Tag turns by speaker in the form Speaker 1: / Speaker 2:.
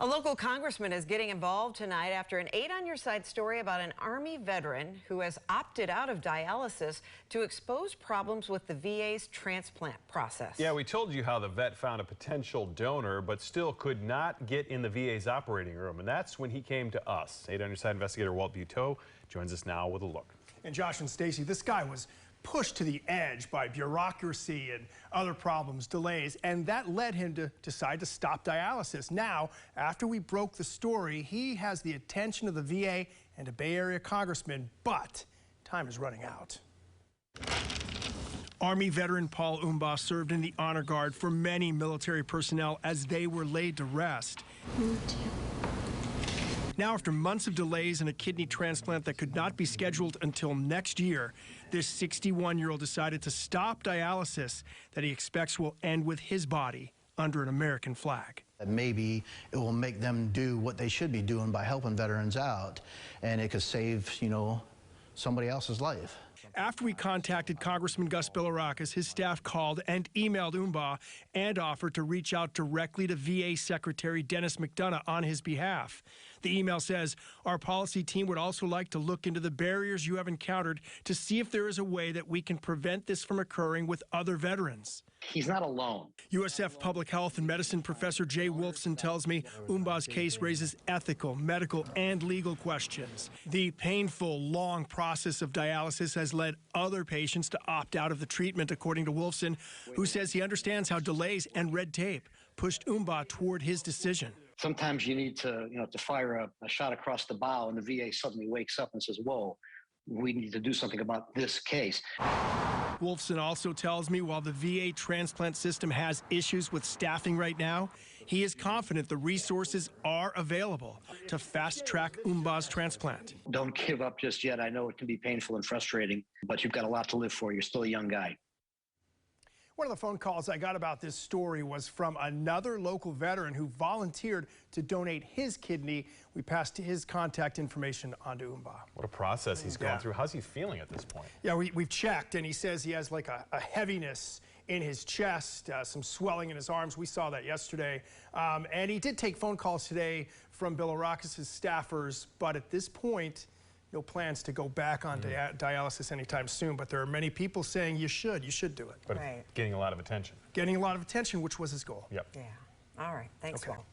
Speaker 1: A local congressman is getting involved tonight after an 8 on Your Side story about an Army veteran who has opted out of dialysis to expose problems with the VA's transplant process.
Speaker 2: Yeah, we told you how the vet found a potential donor, but still could not get in the VA's operating room. And that's when he came to us. 8 on Your Side investigator Walt Buteau joins us now with a look.
Speaker 3: And Josh and Stacy, this guy was pushed to the edge by bureaucracy and other problems, delays, and that led him to decide to stop dialysis. Now, after we broke the story, he has the attention of the VA and a Bay Area congressman, but time is running out. Army veteran Paul Umbaugh served in the Honor Guard for many military personnel as they were laid to rest. Now, after months of delays and a kidney transplant that could not be scheduled until next year, this 61-year-old decided to stop dialysis that he expects will end with his body under an American flag.
Speaker 4: Maybe it will make them do what they should be doing by helping veterans out, and it could save, somebody else's life.
Speaker 3: After we contacted Congressman Gus Bilirakis, his staff called and emailed Umbaugh and offered to reach out directly to VA Secretary Dennis McDonough on his behalf. The email says, our policy team would also like to look into the barriers you have encountered to see if there is a way that we can prevent this from occurring with other veterans.
Speaker 5: He's not alone.
Speaker 3: USF Public Health and Medicine Professor Jay Wolfson tells me Umbaugh's case raises ethical, medical, and legal questions. The painful, long process of dialysis has led other patients to opt out of the treatment, according to Wolfson, who says he understands how delays and red tape pushed Umbaugh toward his decision.
Speaker 5: Sometimes you need to, to fire a shot across the bow, and the VA suddenly wakes up and says, whoa, we need to do something about this case.
Speaker 3: Wolfson also tells me while the VA transplant system has issues with staffing right now, he is confident the resources are available to fast-track Umbaugh's transplant.
Speaker 5: Don't give up just yet. I know it can be painful and frustrating, but you've got a lot to live for. You're still a young guy.
Speaker 3: One of the phone calls I got about this story was from another local veteran who volunteered to donate his kidney. We passed his contact information on to Umbaugh.
Speaker 2: What a process he's going through. How's he feeling at this point?
Speaker 3: Yeah, we've checked, and he says he has like a heaviness in his chest, some swelling in his arms. We saw that yesterday. And he did take phone calls today from Bilirakis' staffers, but at this point, no plans to go back on dialysis anytime soon, but there are many people saying you should do it.
Speaker 2: But getting a lot of attention.
Speaker 3: Getting a lot of attention, which was his goal.
Speaker 2: Yep.
Speaker 1: Yeah. All right. Thanks, Walt.